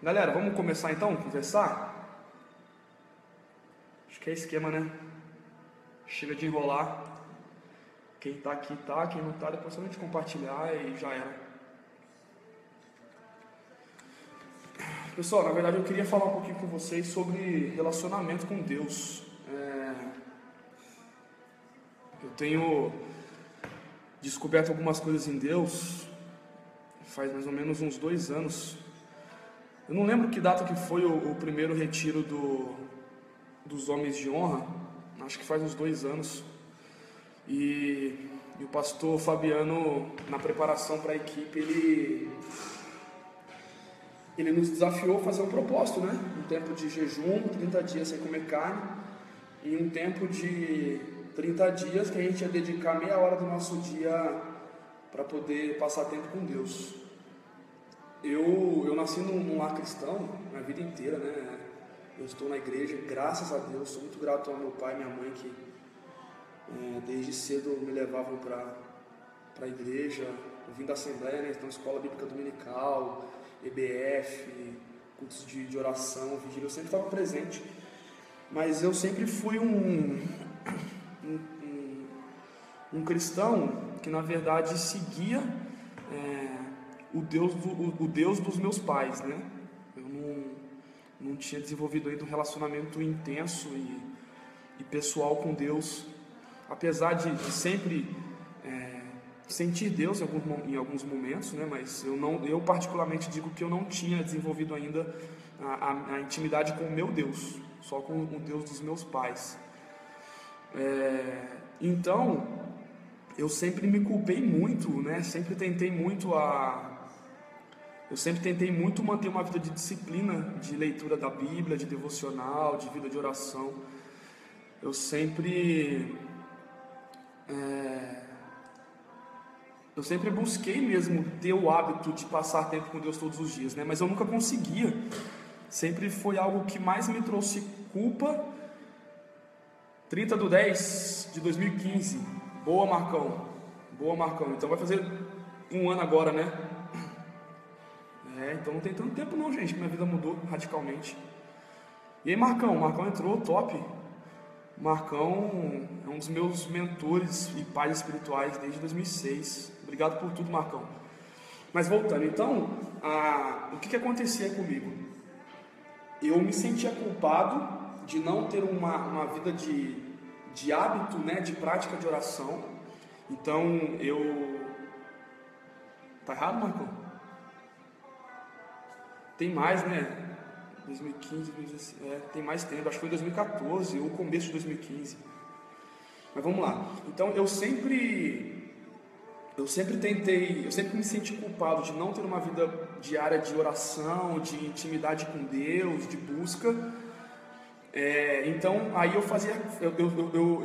Galera, vamos começar então a conversar? Acho que é esquema, né? Chega de enrolar. Quem tá aqui tá, quem não tá, depois só a gente compartilhar e já era. Pessoal, na verdade eu queria falar um pouquinho com vocês sobre relacionamento com Deus. Eu tenho descoberto algumas coisas em Deus faz mais ou menos uns 2 anos. Eu não lembro que data que foi o primeiro retiro dos Homens de Honra, acho que faz uns 2 anos. E o pastor Fabiano, na preparação para a equipe, ele nos desafiou a fazer um propósito, né? Um tempo de jejum, 30 dias sem comer carne, e um tempo de 30 dias que a gente ia dedicar meia hora do nosso dia para poder passar tempo com Deus. Eu nasci num lar cristão minha vida inteira, né? Eu estou na igreja, graças a Deus, sou muito grato ao meu pai e minha mãe que desde cedo me levavam para a igreja. Eu vim da Assembleia, né? Então, escola bíblica dominical, EBF, cultos de oração, vigília, eu sempre estava presente. Mas eu sempre fui um cristão que na verdade seguia o Deus dos meus pais, né? Eu não tinha desenvolvido ainda um relacionamento intenso e pessoal com Deus, apesar de sempre sentir Deus em alguns momentos, né? Mas eu particularmente digo que eu não tinha desenvolvido ainda a intimidade com o meu Deus, só com o Deus dos meus pais. Então, eu sempre me culpei muito, né? Eu sempre tentei muito manter uma vida de disciplina, de leitura da Bíblia, de devocional, de vida de oração. Eu sempre busquei mesmo ter o hábito de passar tempo com Deus todos os dias, né? Mas eu nunca conseguia. Sempre foi algo que mais me trouxe culpa. 30/10/2015. Boa, Marcão. Boa, Marcão. Então vai fazer 1 ano agora, né? Então não tem tanto tempo não, gente, que minha vida mudou radicalmente. E aí, Marcão? Marcão entrou, top. Marcão é um dos meus mentores e pais espirituais desde 2006. Obrigado por tudo, Marcão. Mas voltando, então, o que acontecia comigo? Eu me sentia culpado de não ter uma vida de hábito, né, de prática de oração. Então, Tá errado, Marcão? Tem mais, né? 2015, 2016, tem mais tempo, acho que foi 2014 ou começo de 2015. Mas vamos lá. Então eu sempre me senti culpado de não ter uma vida diária de oração, de intimidade com Deus, de busca. Então aí eu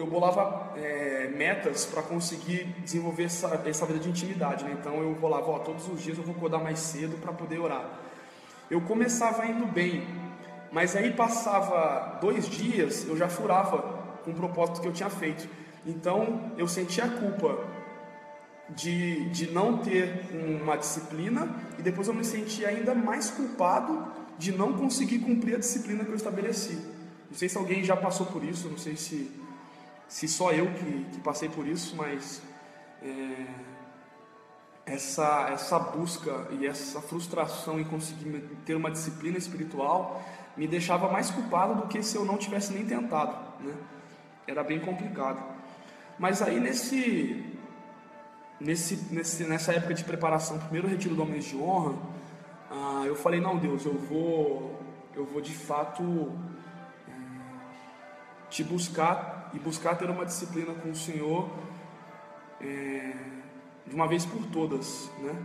bolava metas para conseguir desenvolver essa vida de intimidade, né? Então eu bolava, todos os dias eu vou acordar mais cedo para poder orar. Eu começava indo bem, mas aí passava 2 dias, eu já furava com o propósito que eu tinha feito. Então eu sentia a culpa de não ter uma disciplina, e depois eu me sentia ainda mais culpado de não conseguir cumprir a disciplina que eu estabeleci. Não sei se alguém já passou por isso, não sei se só eu que passei por isso, mas essa busca e essa frustração em conseguir ter uma disciplina espiritual me deixava mais culpado do que se eu não tivesse nem tentado, né? Era bem complicado. Mas aí nessa época de preparação, primeiro retiro do Homens de Honra, eu falei, não, Deus, eu vou de fato te buscar e buscar ter uma disciplina com o Senhor de uma vez por todas, né?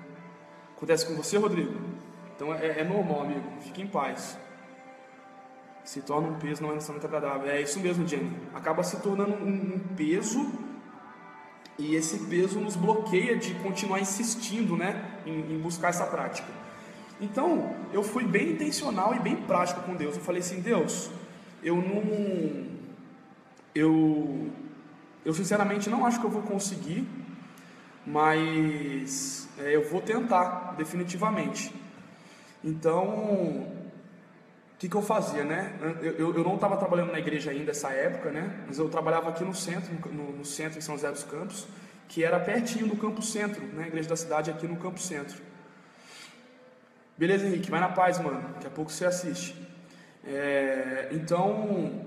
Acontece com você, Rodrigo? Então é normal, amigo, fique em paz. Se torna um peso, não é muito agradável. É isso mesmo, Jenny. Acaba se tornando um peso, e esse peso nos bloqueia de continuar insistindo, né, em buscar essa prática. Então, eu fui bem intencional e bem prático com Deus. Eu falei assim, Deus, eu sinceramente não acho que eu vou conseguir, mas eu vou tentar, definitivamente. Então, que eu fazia, né? Eu não estava trabalhando na igreja ainda nessa época, né? Mas eu trabalhava aqui no centro, no centro em São José dos Campos, que era pertinho do Campo Centro, né? A igreja da cidade aqui no Campo Centro. Beleza, Henrique? Vai na paz, mano. Daqui a pouco você assiste. Então,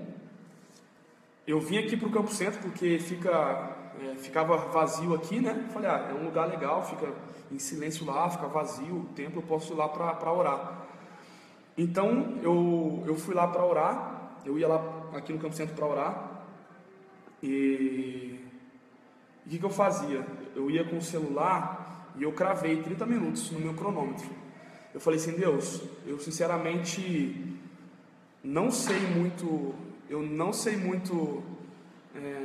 eu vim aqui pro Campo Centro porque ficava vazio aqui, né? Falei, é um lugar legal, fica em silêncio lá, fica vazio o templo, eu posso ir lá para orar. Então eu fui lá para orar, eu ia lá aqui no Campo Centro para orar, e o que eu fazia? Eu ia com o celular e eu cravei 30 minutos no meu cronômetro. Eu falei assim, Deus, eu sinceramente não sei muito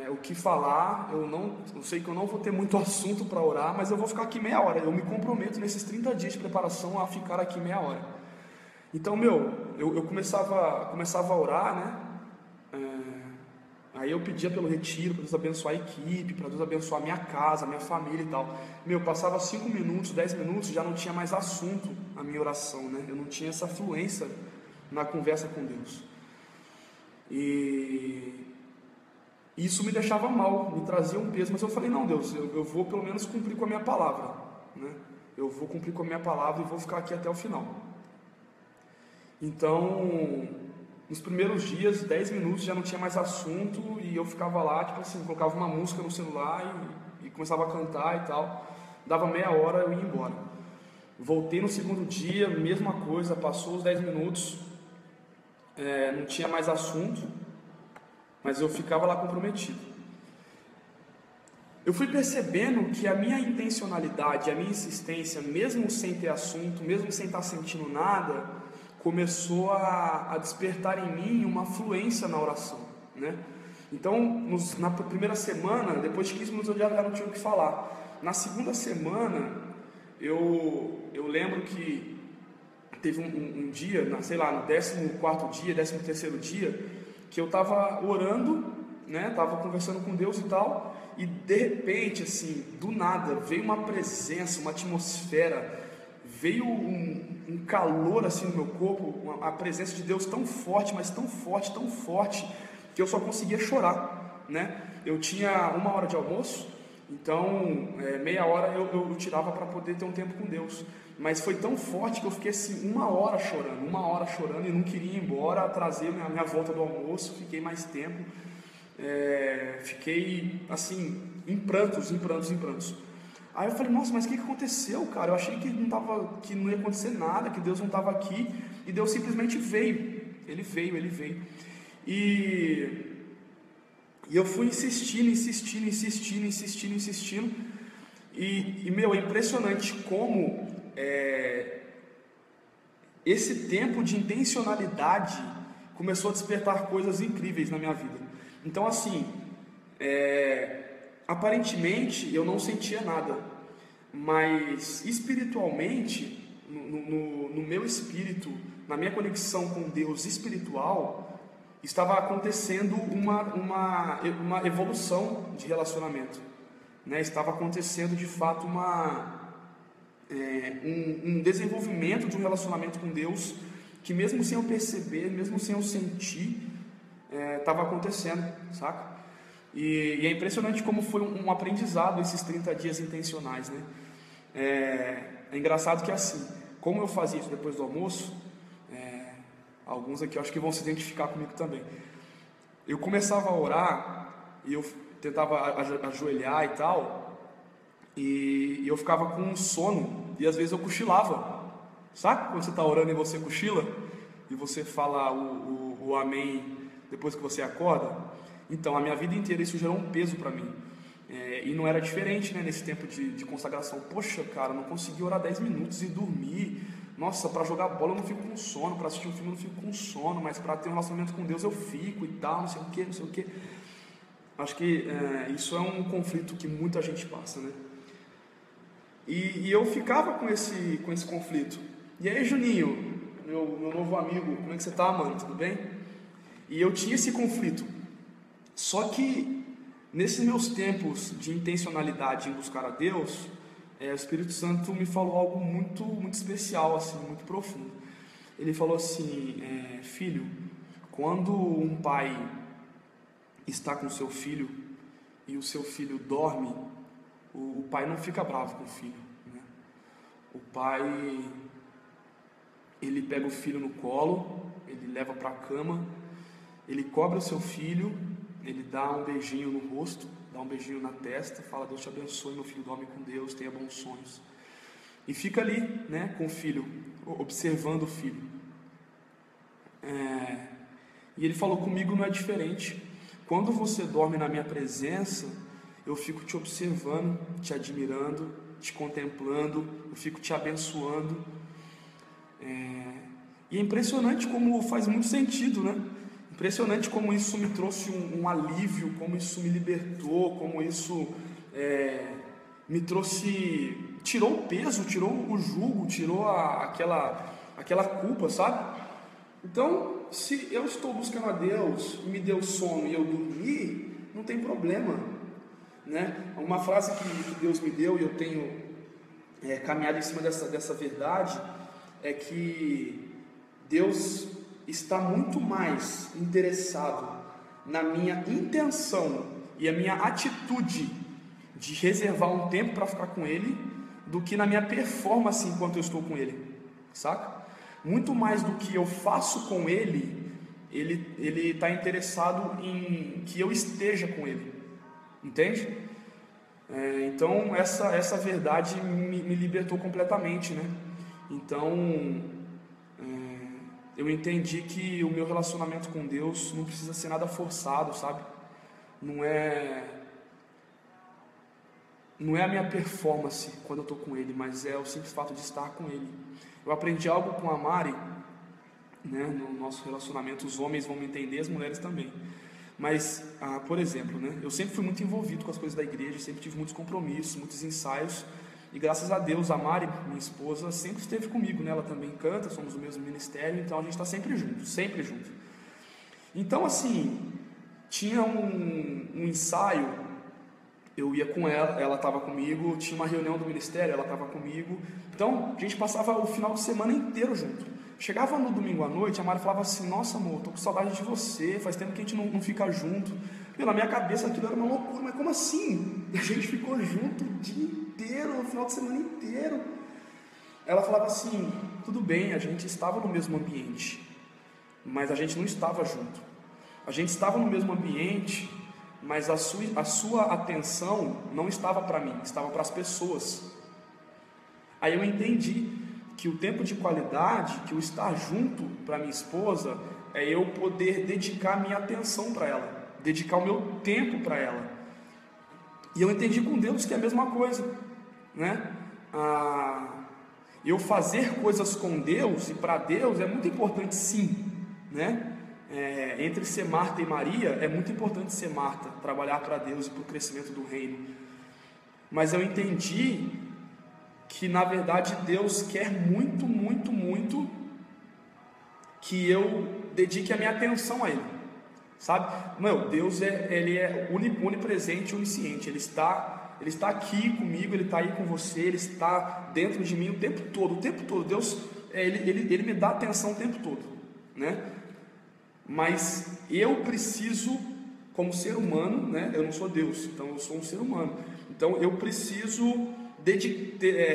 o que falar, eu sei que eu não vou ter muito assunto para orar, mas eu vou ficar aqui meia hora, eu me comprometo nesses 30 dias de preparação a ficar aqui meia hora. Então, eu começava a orar, né? Aí eu pedia pelo retiro, para Deus abençoar a equipe, para Deus abençoar a minha casa, a minha família e tal. Passava 5 minutos, 10 minutos, já não tinha mais assunto a minha oração, né? Eu não tinha essa fluência na conversa com Deus. E isso me deixava mal, me trazia um peso, mas eu falei, não, Deus, eu vou pelo menos cumprir com a minha palavra, né? Eu vou cumprir com a minha palavra e vou ficar aqui até o final. Então, nos primeiros dias, 10 minutos já não tinha mais assunto, e eu ficava lá, tipo assim, colocava uma música no celular e começava a cantar e tal. Dava meia hora, eu ia embora. Voltei no segundo dia, mesma coisa, passou os 10 minutos, não tinha mais assunto, mas eu ficava lá comprometido. Eu fui percebendo que a minha intencionalidade, a minha insistência, mesmo sem ter assunto, mesmo sem estar sentindo nada, começou a despertar em mim uma fluência na oração, né? Então, na primeira semana, depois de 15 minutos eu já não tinha o que falar. Na segunda semana, eu lembro que teve um dia, no 14º dia, 13º dia, que eu estava orando, né? Estava conversando com Deus e tal, e de repente, assim, do nada, veio uma presença, uma atmosfera, veio um calor assim no meu corpo, a presença de Deus tão forte, mas tão forte, que eu só conseguia chorar, né? Eu tinha 1 hora de almoço, então meia hora eu tirava para poder ter um tempo com Deus, mas foi tão forte que eu fiquei assim 1 hora chorando e não queria ir embora, trazer a minha volta do almoço, fiquei mais tempo, fiquei assim, em prantos. Aí eu falei, nossa, mas o que aconteceu, cara? Eu achei que não ia acontecer nada, que Deus não estava aqui, e Deus simplesmente veio. Ele veio. E eu fui insistindo, e é impressionante como esse tempo de intencionalidade começou a despertar coisas incríveis na minha vida. Então, assim, aparentemente eu não sentia nada, mas espiritualmente, no meu espírito, na minha conexão com Deus espiritual, estava acontecendo uma evolução de relacionamento, né? Estava acontecendo de fato um desenvolvimento de um relacionamento com Deus, que mesmo sem eu perceber, mesmo sem eu sentir, estava acontecendo, saca? E é impressionante como foi um aprendizado esses 30 dias intencionais, né? É engraçado que assim, como eu fazia isso depois do almoço, alguns aqui eu acho que vão se identificar comigo também. Eu começava a orar e eu tentava ajoelhar e tal, e eu ficava com sono, e às vezes eu cochilava. Sabe quando você está orando e você cochila e você fala o amém depois que você acorda? Então, a minha vida inteira isso gerou um peso para mim, e não era diferente, né, nesse tempo de consagração. Poxa, cara, eu não consegui orar 10 minutos e dormir. Nossa, para jogar bola eu não fico com sono, para assistir um filme eu não fico com sono, mas para ter um relacionamento com Deus eu fico e tal, não sei o que. Acho que isso é um conflito que muita gente passa, né? E eu ficava com esse conflito. E aí, Juninho, meu novo amigo, como é que você tá, mano? Tudo bem? E eu tinha esse conflito. Só que nesses meus tempos de intencionalidade em buscar a Deus, o Espírito Santo me falou algo muito, muito especial, assim, muito profundo. Ele falou assim: filho, quando um pai está com seu filho e o seu filho dorme, o pai não fica bravo com o filho, né? O pai, ele pega o filho no colo, ele leva para a cama, ele cobre o seu filho, ele dá um beijinho no rosto, dá um beijinho na testa, fala: Deus te abençoe, meu filho, dorme com Deus, tenha bons sonhos. E fica ali, né, com o filho, observando o filho. E ele falou: comigo não é diferente. Quando você dorme na minha presença, eu fico te observando, te admirando, te contemplando, eu fico te abençoando. E é impressionante como faz muito sentido, né? Impressionante como isso me trouxe um alívio, como isso me libertou, como isso me trouxe, tirou o peso, tirou o jugo, tirou aquela culpa, sabe? Então, se eu estou buscando a Deus, me deu sono e eu dormi, não tem problema, né? Uma frase que Deus me deu e eu tenho caminhado em cima dessa verdade é que Deus está muito mais interessado na minha intenção e a minha atitude de reservar um tempo para ficar com Ele do que na minha performance enquanto eu estou com Ele, saca? Muito mais do que eu faço com Ele está interessado em que eu esteja com Ele, entende? Então essa verdade me libertou completamente, né? Então eu entendi que o meu relacionamento com Deus não precisa ser nada forçado, sabe? Não é a minha performance quando eu estou com Ele, mas é o simples fato de estar com Ele. Eu aprendi algo com a Mari, né, no nosso relacionamento. Os homens vão me entender, as mulheres também. Mas, por exemplo, né, eu sempre fui muito envolvido com as coisas da igreja, sempre tive muitos compromissos, muitos ensaios. E graças a Deus, a Mari, minha esposa, sempre esteve comigo, né? Ela também canta, somos do mesmo ministério, então a gente está sempre junto, sempre junto. Então, assim, tinha um ensaio, eu ia com ela estava comigo, tinha uma reunião do ministério, ela estava comigo, então a gente passava o final de semana inteiro junto. Chegava no domingo à noite, a Mari falava assim: nossa, amor, tô com saudade de você, faz tempo que a gente não fica junto. E na minha cabeça aquilo era uma loucura, mas como assim? A gente ficou junto o dia inteiro, o final de semana inteiro. Ela falava assim: tudo bem, a gente estava no mesmo ambiente, mas a gente não estava junto. A gente estava no mesmo ambiente, mas a sua atenção não estava para mim, estava para as pessoas. Aí eu entendi que o tempo de qualidade, que o estar junto para minha esposa, é eu poder dedicar minha atenção para ela, dedicar o meu tempo para ela. E eu entendi com Deus que é a mesma coisa, né? Eu fazer coisas com Deus e para Deus é muito importante, sim, né? Entre ser Marta e Maria, é muito importante ser Marta, trabalhar para Deus e para o crescimento do reino. Mas eu entendi que na verdade Deus quer muito, muito, muito que eu dedique a minha atenção a Ele, sabe? Deus ele é onipresente, onisciente. Ele está aqui comigo, Ele está aí com você, Ele está dentro de mim o tempo todo. Deus, ele me dá atenção o tempo todo, né? Mas eu preciso, como ser humano, né? Eu não sou Deus, então eu sou um ser humano. Então eu preciso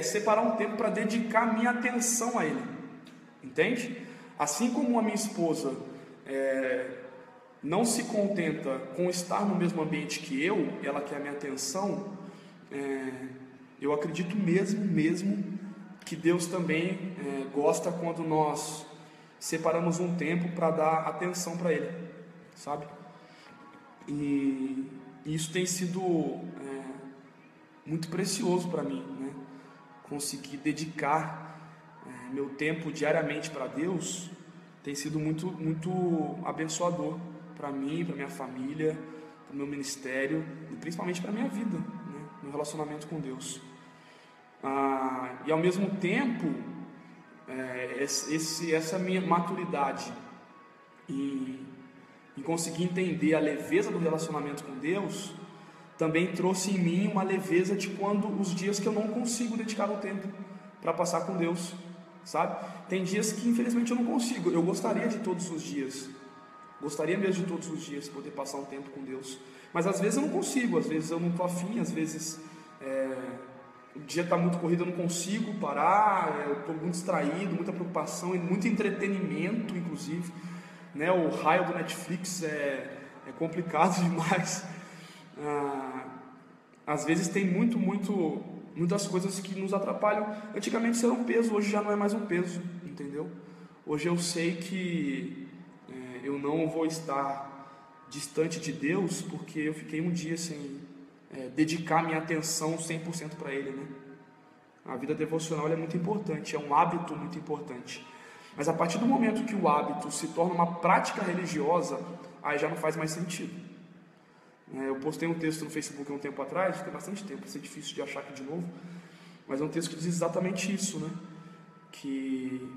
separar um tempo para dedicar minha atenção a Ele, entende? Assim como a minha esposa não se contenta com estar no mesmo ambiente que ela quer a minha atenção. Eu acredito mesmo que Deus também gosta quando nós separamos um tempo para dar atenção para Ele, sabe? E isso tem sido muito precioso para mim, né? Conseguir dedicar meu tempo diariamente para Deus tem sido muito, muito abençoador para mim, para minha família, para o meu ministério e principalmente para a minha vida, né? Meu relacionamento com Deus. E ao mesmo tempo, essa minha maturidade em conseguir entender a leveza do relacionamento com Deus também trouxe em mim uma leveza de quando os dias que eu não consigo dedicar o tempo para passar com Deus, sabe? Tem dias que infelizmente eu não consigo. Eu gostaria de todos os dias, gostaria mesmo de todos os dias poder passar um tempo com Deus, mas às vezes eu não consigo, às vezes eu não estou afim, às vezes o dia está muito corrido, eu não consigo parar, eu estou muito distraído, muita preocupação e muito entretenimento, inclusive, né? O raio do Netflix é complicado demais. Às vezes tem muitas coisas que nos atrapalham. Antigamente isso era um peso, hoje já não é mais um peso, entendeu? Hoje eu sei que eu não vou estar distante de Deus porque eu fiquei um dia sem dedicar minha atenção 100% para Ele, né? A vida devocional é muito importante, é um hábito muito importante. Mas a partir do momento que o hábito se torna uma prática religiosa, aí já não faz mais sentido. Eu postei um texto no Facebook há um tempo atrás, tem bastante tempo, vai ser difícil de achar aqui de novo, mas é um texto que diz exatamente isso, né? Que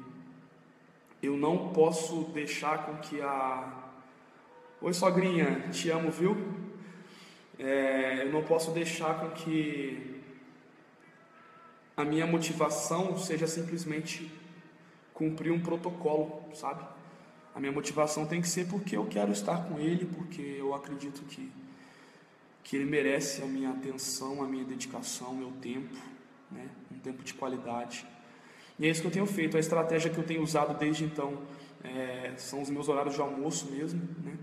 eu não posso deixar com que Oi, sogrinha, te amo, viu? Eu não posso deixar com que a minha motivação seja simplesmente cumprir um protocolo, sabe? A minha motivação tem que ser porque eu quero estar com Ele, porque eu acredito que Ele merece a minha atenção, a minha dedicação, o meu tempo, né? Um tempo de qualidade. E é isso que eu tenho feito. A estratégia que eu tenho usado desde então são os meus horários de almoço mesmo, né?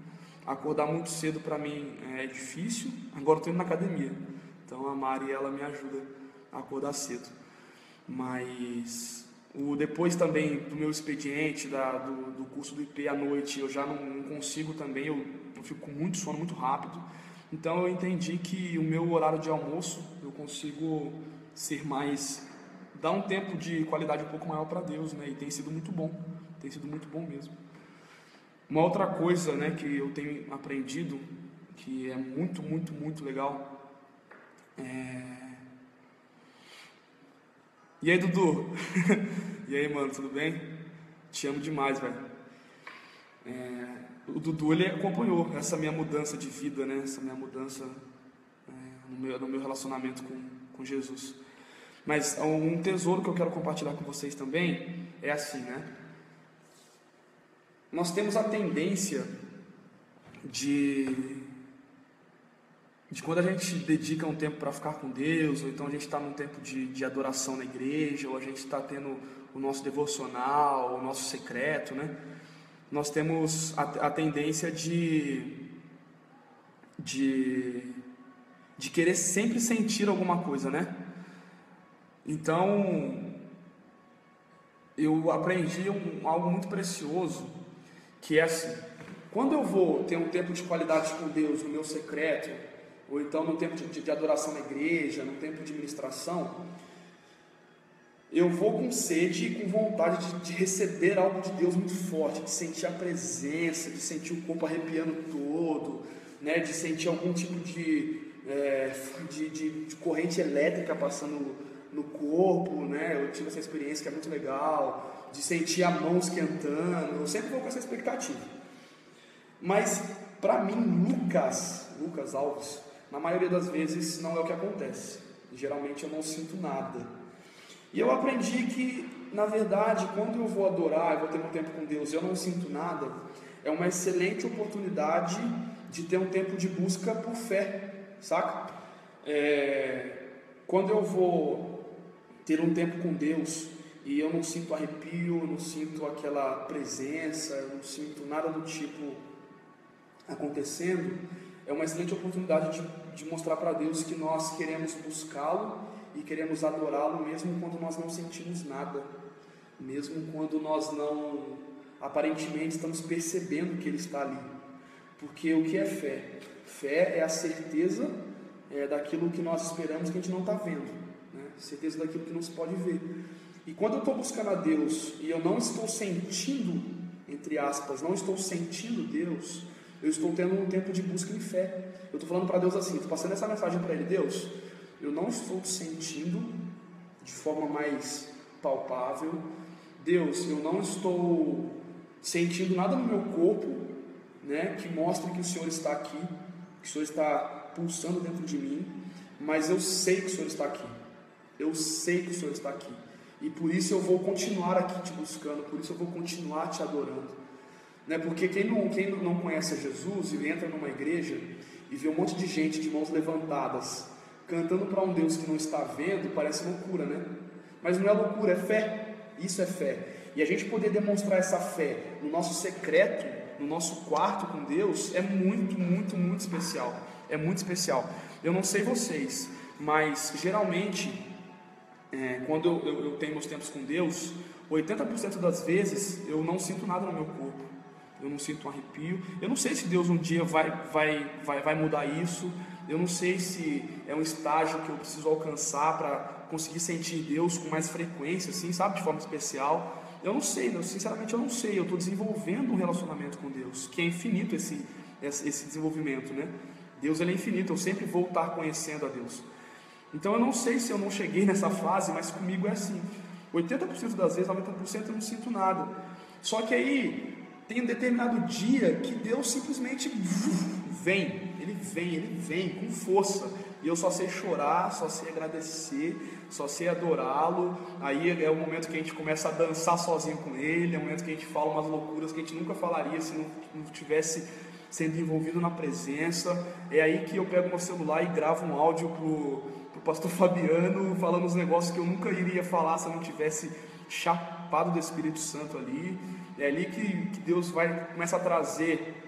Acordar muito cedo para mim é difícil. Agora eu estou indo na academia, então a Mari, ela me ajuda a acordar cedo. Mas depois também do meu expediente, do curso do IP à noite, eu já não consigo também, eu fico com muito sono muito rápido. Então eu entendi que o meu horário de almoço eu consigo ser mais, dar um tempo de qualidade um pouco maior para Deus, né? E tem sido muito bom mesmo. Uma outra coisa, né, que eu tenho aprendido, que é muito, muito, muito legal, E aí, Dudu? E aí, mano, tudo bem? Te amo demais, velho. O Dudu, ele acompanhou essa minha mudança de vida, né? Essa minha mudança no meu relacionamento com Jesus. Mas um tesouro que eu quero compartilhar com vocês também é assim, né? Nós temos a tendência de quando a gente dedica um tempo para ficar com Deus, ou então a gente está num tempo de adoração na igreja, ou a gente está tendo o nosso devocional, o nosso secreto, né? Nós temos a tendência de querer sempre sentir alguma coisa, né? Então, eu aprendi algo muito precioso, que é assim: quando eu vou ter um tempo de qualidade com Deus no meu secreto, ou então no tempo de adoração na igreja, no tempo de ministração, eu vou com sede e com vontade de receber algo de Deus muito forte, de sentir a presença, de sentir o corpo arrepiando todo, né? De sentir algum tipo de corrente elétrica passando no corpo, né? Eu tive essa experiência que é muito legal, de sentir a mão esquentando. Eu sempre vou com essa expectativa. Mas para mim, Lucas Alves, na maioria das vezes não é o que acontece. Geralmente eu não sinto nada. E eu aprendi que, na verdade, quando eu vou adorar, eu vou ter um tempo com Deus e eu não sinto nada, é uma excelente oportunidade de ter um tempo de busca por fé, saca? Quando eu vou ter um tempo com Deus e eu não sinto arrepio, eu não sinto aquela presença, eu não sinto nada do tipo acontecendo, é uma excelente oportunidade de mostrar para Deus que nós queremos buscá-lo e queremos adorá-lo mesmo quando nós não sentimos nada, mesmo quando nós não aparentemente estamos percebendo que Ele está ali. Porque o que é fé? Fé é a certeza daquilo que nós esperamos que a gente não está vendo, né? Certeza daquilo que não se pode ver. E quando eu estou buscando a Deus e eu não estou sentindo, entre aspas, não estou sentindo Deus, eu estou tendo um tempo de busca em fé. Eu estou falando para Deus assim, estou passando essa mensagem para Ele: Deus, eu não estou sentindo de forma mais palpável. Deus, eu não estou sentindo nada no meu corpo, né, que mostre que o Senhor está aqui, que o Senhor está pulsando dentro de mim, mas eu sei que o Senhor está aqui. Eu sei que o Senhor está aqui. e por isso eu vou continuar aqui te buscando, por isso eu vou continuar te adorando, né? Porque quem não conhece a Jesus e entra numa igreja e vê um monte de gente de mãos levantadas cantando para um Deus que não está vendo, parece loucura, né? Mas não é loucura, é fé. Isso é fé. E a gente poder demonstrar essa fé no nosso secreto, no nosso quarto com Deus, é muito, muito, muito especial. É muito especial. Eu não sei vocês, mas geralmente, quando eu tenho meus tempos com Deus, 80% das vezes eu não sinto nada no meu corpo. Eu não sinto um arrepio. Eu não sei se Deus um dia vai mudar isso. Eu não sei se é um estágio que eu preciso alcançar para conseguir sentir Deus com mais frequência, assim, sabe, de forma especial. Eu não sei, sinceramente eu não sei. Eu estou desenvolvendo um relacionamento com Deus, que é infinito esse desenvolvimento, né? Deus, ele é infinito, eu sempre vou estar conhecendo a Deus. Então eu não sei se eu não cheguei nessa fase, mas comigo é assim. 80% das vezes, 90% eu não sinto nada. Só que aí tem um determinado dia que Deus simplesmente vem. Ele vem com força. E eu só sei chorar, só sei agradecer, só sei adorá-lo. Aí é o momento que a gente começa a dançar sozinho com Ele. É o momento que a gente fala umas loucuras que a gente nunca falaria se não tivesse sendo envolvido na presença. É aí que eu pego meu celular e gravo um áudio pro pastor Fabiano, falando os negócios que eu nunca iria falar se eu não tivesse chapado do Espírito Santo ali. É ali que Deus começa a trazer.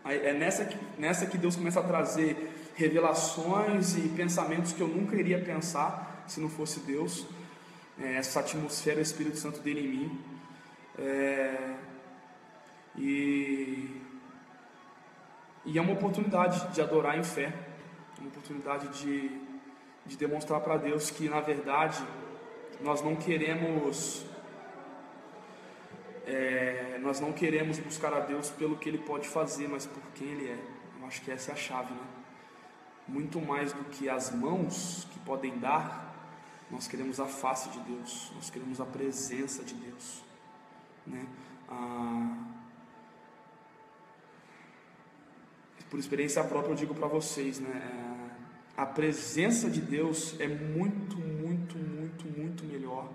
É nessa que Deus começa a trazer revelações e pensamentos que eu nunca iria pensar se não fosse Deus. Essa atmosfera, o Espírito Santo dele em mim. E é uma oportunidade de adorar em fé, uma oportunidade de demonstrar para Deus que, na verdade, nós não queremos buscar a Deus pelo que Ele pode fazer, mas por quem Ele é. Eu acho que essa é a chave, né? Muito mais do que as mãos que podem dar, nós queremos a face de Deus, nós queremos a presença de Deus, né? Por experiência própria eu digo para vocês, né? A presença de Deus é muito, muito, muito, muito melhor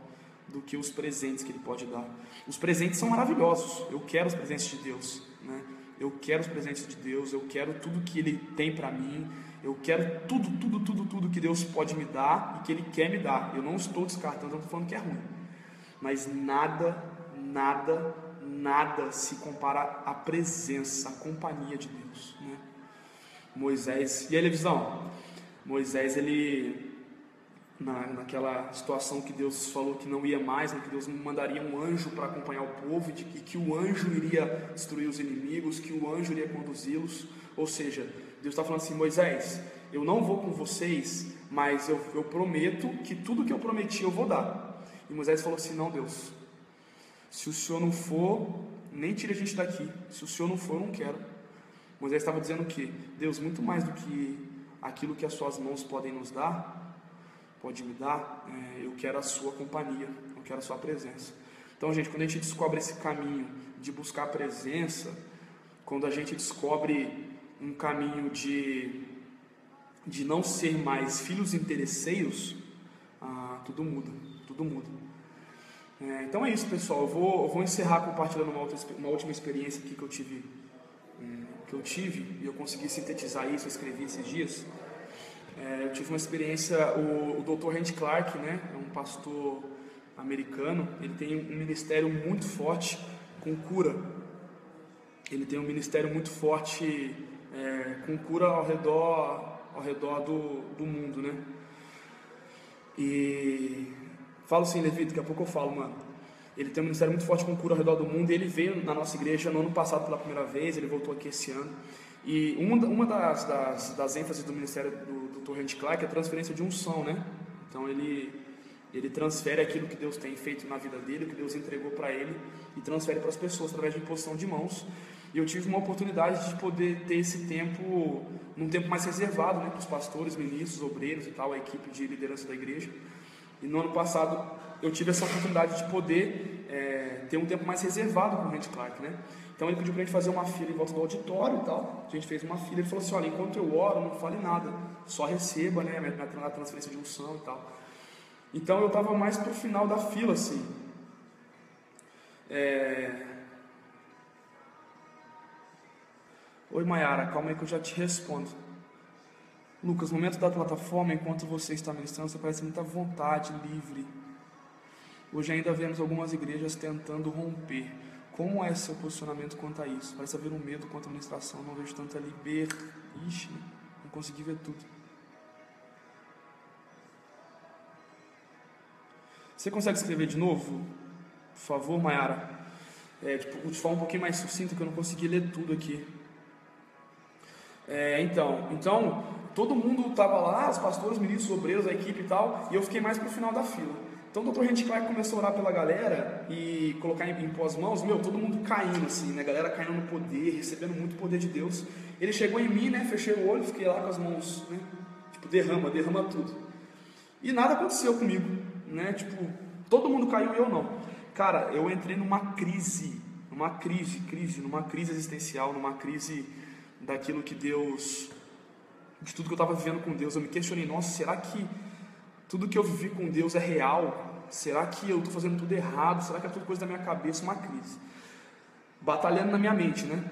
do que os presentes que Ele pode dar. Os presentes são maravilhosos. Eu quero os presentes de Deus, né? Eu quero os presentes de Deus. Eu quero tudo que Ele tem para mim. Eu quero tudo que Deus pode me dar e que Ele quer me dar. Eu não estou descartando, eu não estou falando que é ruim, mas nada se compara à presença, à companhia de Deus, né? Moisés, e a televisão? Moisés, ele, naquela situação que Deus falou que não ia mais, né, que Deus mandaria um anjo para acompanhar o povo, e que o anjo iria destruir os inimigos, que o anjo iria conduzi-los. Ou seja, Deus está falando assim: Moisés, eu não vou com vocês, mas eu prometo que tudo que eu prometi eu vou dar. E Moisés falou assim: não, Deus, se o Senhor não for, nem tire a gente daqui. Se o Senhor não for, eu não quero. Moisés estava dizendo que Deus, muito mais do que aquilo que as suas mãos podem nos dar, pode me dar, eu quero a sua companhia, eu quero a sua presença. Então, gente, quando a gente descobre esse caminho de buscar a presença, quando a gente descobre um caminho de não ser mais filhos interesseiros, tudo muda. Então é isso, pessoal. Eu vou encerrar compartilhando uma última experiência aqui que eu tive, e eu consegui sintetizar isso, eu escrevi esses dias. Eu tive uma experiência, o Dr. Randy Clark, né, é um pastor americano. Ele tem um ministério muito forte com cura. Ele tem um ministério muito forte com cura ao redor do mundo, né? E falo assim, Levi, daqui a pouco eu falo, mano. Ele tem um ministério muito forte com cura ao redor do mundo. E ele veio na nossa igreja no ano passado pela primeira vez. Ele voltou aqui esse ano. E uma das ênfases do ministério do Dr. Randy Clark é a transferência de unção, né? Então ele transfere aquilo que Deus tem feito na vida dele, o que Deus entregou para ele, e transfere para as pessoas através de imposição de mãos. E eu tive uma oportunidade de poder ter esse tempo, num tempo mais reservado, né, para os pastores, ministros, obreiros e tal, a equipe de liderança da igreja. E no ano passado eu tive essa oportunidade de poder ter um tempo mais reservado com o Randy Clark, né? Então ele pediu para a gente fazer uma fila em volta do auditório e tal. A gente fez uma fila. Ele falou assim: olha, enquanto eu oro, não fale nada, só receba, né, a transferência de unção e tal. Então eu estava mais pro final da fila, assim. Oi, Mayara, calma aí que eu já te respondo. Lucas, no momento da plataforma, enquanto você está ministrando, você parece muita vontade, livre. Hoje ainda vemos algumas igrejas tentando romper. Como é seu posicionamento quanto a isso? Parece haver um medo quanto à ministração, não vejo tanta liberdade. Ixi, não consegui ver tudo. Você consegue escrever de novo? Por favor, Mayara. De forma um pouquinho mais sucinta, que eu não consegui ler tudo aqui. Então, todo mundo estava lá, os pastores, ministros, obreiros, a equipe e tal, e eu fiquei mais pro final da fila. Então o Dr. Randy Clark começou a orar pela galera e colocar em pós mãos, todo mundo caindo assim, né? A galera caindo no poder, recebendo muito poder de Deus. Ele chegou em mim, né? Fechei o olho, fiquei lá com as mãos, né? Derrama tudo. E nada aconteceu comigo, né? Todo mundo caiu e eu não. Cara, eu entrei numa crise existencial, numa crise daquilo que Deus, de tudo que eu estava vivendo com Deus. Eu me questionei, nossa, será que tudo que eu vivi com Deus é real? Será que eu estou fazendo tudo errado? Será que é tudo coisa da minha cabeça? Uma crise, batalhando na minha mente, né?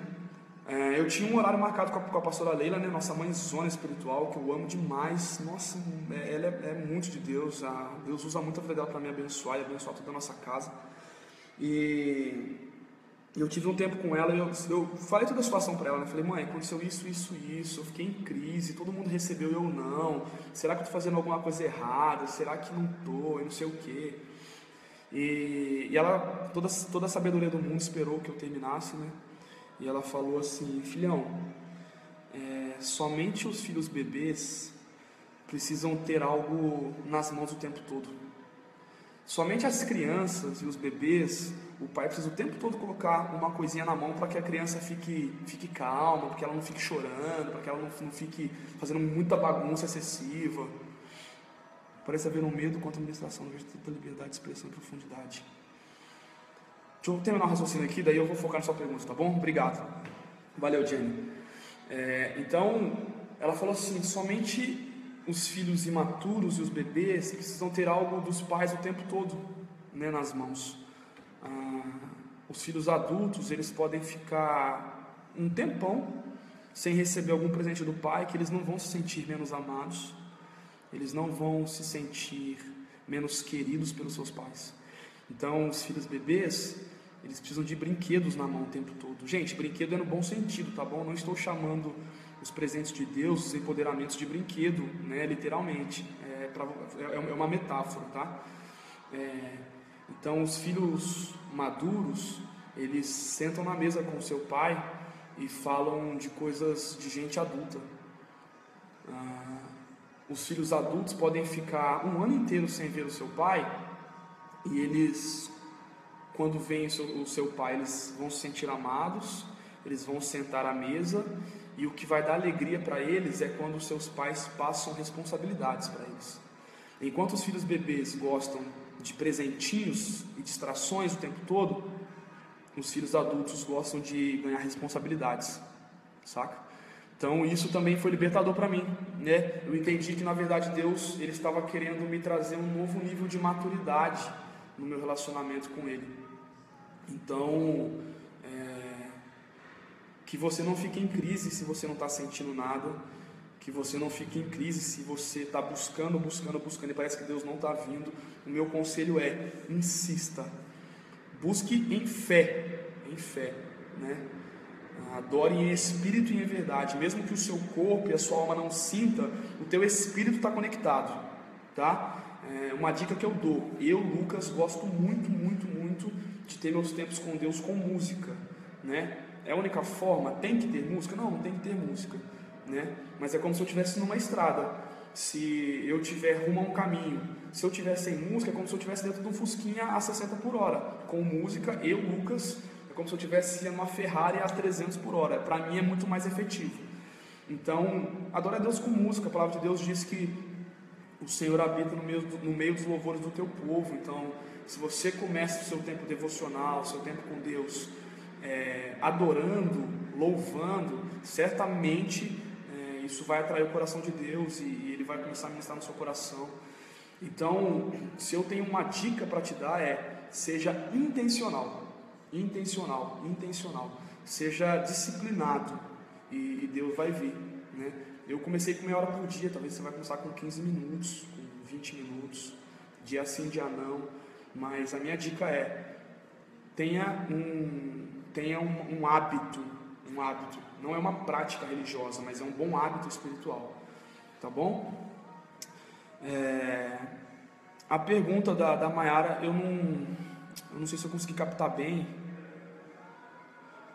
Eu tinha um horário marcado com a pastora Leila, né? Nossa mãezona espiritual, que eu amo demais. Nossa, ela é muito de Deus. Deus usa muito a vida dela para me abençoar e abençoar toda a nossa casa. E eu tive um tempo com ela e eu falei toda a situação para ela, né? Falei, mãe, aconteceu isso, eu fiquei em crise, todo mundo recebeu e eu não. Será que eu estou fazendo alguma coisa errada? Será que não estou? Eu não sei o quê. E ela, toda a sabedoria do mundo, esperou que eu terminasse, né? E ela falou assim, filhão, somente os filhos bebês precisam ter algo nas mãos o tempo todo. Somente as crianças e os bebês, o pai precisa o tempo todo colocar uma coisinha na mão para que a criança fique calma, para que ela não fique chorando, para que ela não fique fazendo muita bagunça excessiva. Parece haver um medo contra a administração, não vejo tanta liberdade de expressão e profundidade. Deixa eu terminar o raciocínio aqui, daí eu vou focar na sua pergunta, tá bom? Obrigado. Valeu, Jenny. Então, ela falou assim, somente os filhos imaturos e os bebês precisam ter algo dos pais o tempo todo, né, nas mãos. Os filhos adultos, eles podem ficar um tempão sem receber algum presente do pai, que eles não vão se sentir menos amados, eles não vão se sentir menos queridos pelos seus pais. Então, os filhos bebês, eles precisam de brinquedos na mão o tempo todo. Gente, brinquedo é no bom sentido, tá bom? Não estou chamando os presentes de Deus, os empoderamentos de brinquedo, né? Literalmente. É uma metáfora, tá? Então, os filhos maduros, eles sentam na mesa com o seu pai e falam de coisas de gente adulta. Os filhos adultos podem ficar um ano inteiro sem ver o seu pai, e eles, quando veem o seu pai, eles vão se sentir amados, eles vão sentar à mesa, e o que vai dar alegria para eles é quando os seus pais passam responsabilidades para eles. Enquanto os filhos bebês gostam de presentinhos e distrações o tempo todo, os filhos adultos gostam de ganhar responsabilidades, saca? Então isso também foi libertador para mim, né? Eu entendi que na verdade Deus, ele estava querendo me trazer um novo nível de maturidade no meu relacionamento com Ele. Então, que você não fique em crise se você não está sentindo nada, que você não fique em crise se você está buscando e parece que Deus não está vindo. O meu conselho é, insista, busque em fé, né? Adore em espírito e em verdade, mesmo que o seu corpo e a sua alma não sinta, o teu espírito está conectado, tá? Uma dica que eu dou, eu, Lucas, gosto muito de ter meus tempos com Deus com música, né? É a única forma? Tem que ter música? Não tem que ter música, né? Mas é como se eu estivesse numa estrada, se eu tiver rumo a um caminho, se eu estiver sem música, é como se eu estivesse dentro de um Fusquinha a 60 por hora, com música, eu, Lucas, é como se eu estivesse numa Ferrari a 300 por hora, para mim é muito mais efetivo. Então, adore a Deus com música, a palavra de Deus diz que o Senhor habita no meio dos louvores do teu povo. Então, se você começa o seu tempo devocional, o seu tempo com Deus, adorando, louvando, certamente isso vai atrair o coração de Deus e Ele vai começar a ministrar no seu coração. Então, se eu tenho uma dica para te dar seja intencional, intencional, intencional, seja disciplinado e Deus vai vir, né? Eu comecei com meia hora por dia, talvez você vai começar com 15 minutos, com 20 minutos, dia sim, dia não, mas a minha dica tenha um hábito, não é uma prática religiosa, mas é um bom hábito espiritual, tá bom? A pergunta da Mayara, eu não sei se eu consegui captar bem.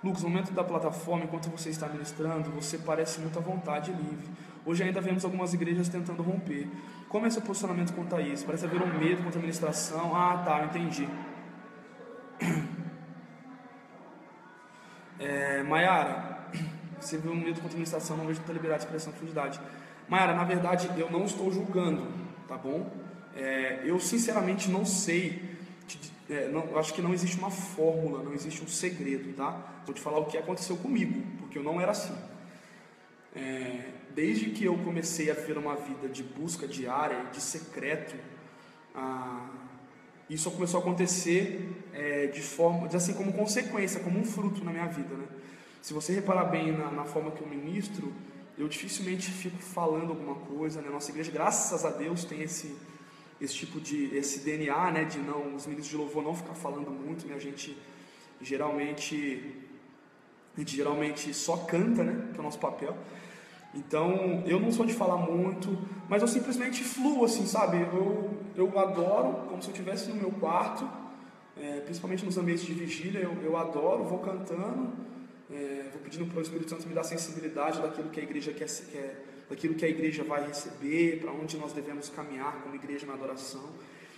Lucas, no momento da plataforma, enquanto você está ministrando, você parece muito à vontade e livre. Hoje ainda vemos algumas igrejas tentando romper. Como é seu posicionamento quanto a isso? Parece haver um medo contra a ministração. Ah, tá, eu entendi. Mayara, você viu um medo contra a ministração, não vejo tanta liberdade de expressão e profundidade. Mayara, na verdade, eu não estou julgando, tá bom? Eu sinceramente não sei, acho que não existe uma fórmula, não existe um segredo, tá? Vou te falar o que aconteceu comigo, porque eu não era assim. Desde que eu comecei a viver uma vida de busca diária, de secreto, isso começou a acontecer assim, como consequência, como um fruto na minha vida, né? Se você reparar bem na forma que eu ministro, eu dificilmente fico falando alguma coisa, né? Nossa igreja, graças a Deus, tem esse tipo esse DNA, né? De não, os ministros de louvor não ficar falando muito, né? A gente geralmente só canta, né? Que é o nosso papel. Então, eu não sou de falar muito, mas eu simplesmente fluo, assim, sabe? Eu adoro, como se eu estivesse no meu quarto, principalmente nos ambientes de vigília, eu adoro, vou cantando, vou pedindo para o Espírito Santo me dar sensibilidade daquilo que a igreja quer, daquilo que a igreja vai receber, para onde nós devemos caminhar como igreja na adoração,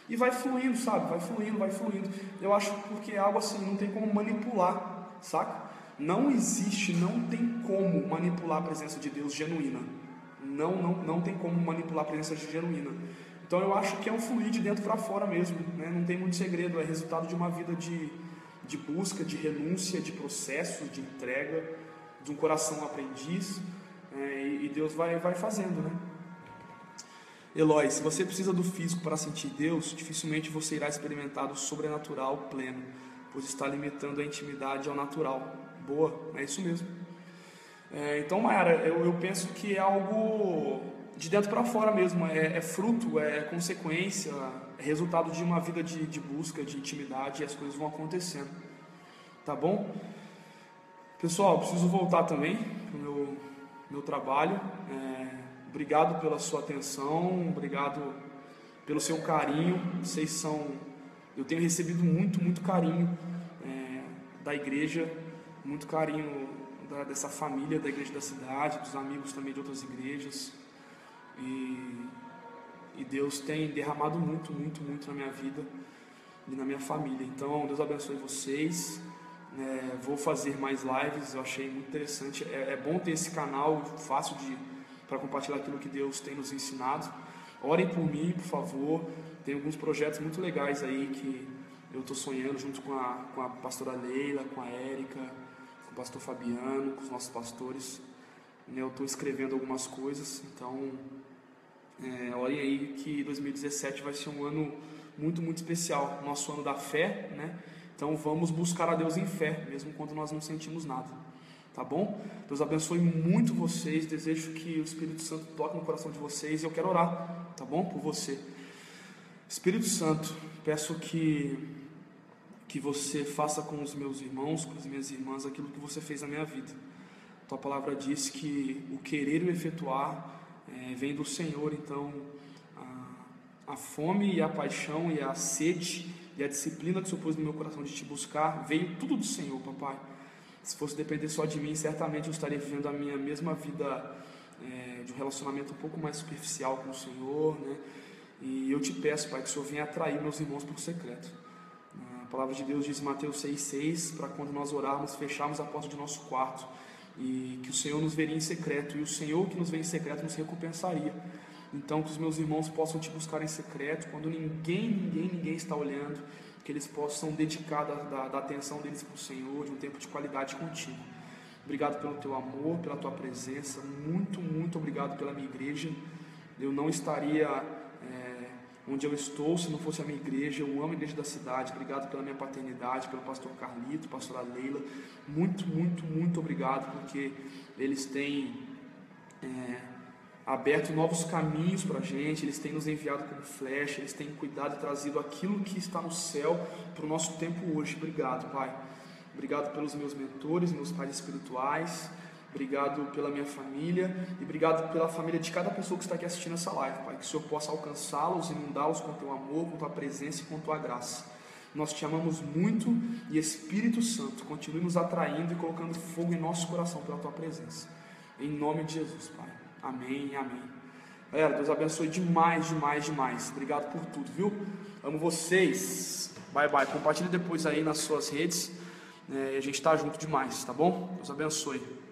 e vai fluindo, sabe? Vai fluindo. Eu acho porque é algo assim, não tem como manipular, saca? Não tem como manipular a presença de Deus genuína. Não tem como manipular a presença genuína. Então eu acho que é um fluir de dentro para fora mesmo, né? Não tem muito segredo, é resultado de uma vida de busca, de renúncia, de processo, de entrega, de um coração aprendiz, e Deus vai fazendo, né? Eloy, se você precisa do físico para sentir Deus, dificilmente você irá experimentar o sobrenatural pleno, pois está limitando a intimidade ao natural. Boa, é isso mesmo. Então, Mayara, eu penso que é algo de dentro para fora mesmo, é fruto, é consequência, é resultado de uma vida de busca, de intimidade, e as coisas vão acontecendo, tá bom? Pessoal, preciso voltar também para o meu trabalho. Obrigado pela sua atenção, obrigado pelo seu carinho. Eu tenho recebido muito carinho da igreja, muito carinho dessa família da igreja da cidade, dos amigos também de outras igrejas, e Deus tem derramado muito na minha vida e na minha família. Então Deus abençoe vocês. Vou fazer mais lives, eu achei muito interessante, é bom ter esse canal fácil para compartilhar aquilo que Deus tem nos ensinado. Orem por mim, por favor. Tem alguns projetos muito legais aí que eu estou sonhando junto com a pastora Leila, com a Érica, com o pastor Fabiano, com os nossos pastores. Eu estou escrevendo algumas coisas, então olhem aí que 2017 vai ser um ano muito especial, nosso ano da fé, né? Então vamos buscar a Deus em fé, mesmo quando nós não sentimos nada, tá bom? Deus abençoe muito vocês, desejo que o Espírito Santo toque no coração de vocês, e eu quero orar, tá bom? Por você. Espírito Santo, peço que você faça com os meus irmãos, com as minhas irmãs, aquilo que você fez na minha vida. Tua palavra diz que o querer e o efetuar vem do Senhor. Então a fome e a paixão e a sede e a disciplina que o Senhor pôs no meu coração de te buscar veio tudo do Senhor, papai. Se fosse depender só de mim, certamente eu estaria vivendo a minha mesma vida de um relacionamento um pouco mais superficial com o Senhor, né? E eu te peço, Pai, que o Senhor venha atrair meus irmãos por secreto. A palavra de Deus diz em Mateus 6,6, para quando nós orarmos, fecharmos a porta de nosso quarto, e que o Senhor nos veria em secreto, e o Senhor que nos vê em secreto nos recompensaria. Então que os meus irmãos possam te buscar em secreto, quando ninguém está olhando, que eles possam dedicar da atenção deles para o Senhor, de um tempo de qualidade contigo. Obrigado pelo teu amor, pela tua presença, muito obrigado pela minha igreja. Eu não estaria onde eu estou, se não fosse a minha igreja. Eu amo a igreja da cidade. Obrigado pela minha paternidade, pelo pastor Carlito, pastora Leila. Muito, muito, muito obrigado, porque eles têm aberto novos caminhos para a gente, eles têm nos enviado como flecha, eles têm cuidado e trazido aquilo que está no céu para o nosso tempo hoje. Obrigado, Pai. Obrigado pelos meus mentores, meus pais espirituais. Obrigado pela minha família e obrigado pela família de cada pessoa que está aqui assistindo essa live, Pai. Que o Senhor possa alcançá-los, inundá-los com Teu amor, com Tua presença e com Tua graça. Nós Te amamos muito e Espírito Santo, continue nos atraindo e colocando fogo em nosso coração pela Tua presença. Em nome de Jesus, Pai. Amém e amém. Galera, Deus abençoe demais, demais, demais. Obrigado por tudo, viu? Amo vocês. Bye, bye. Compartilhe depois aí nas suas redes. E a gente tá junto demais, tá bom? Deus abençoe.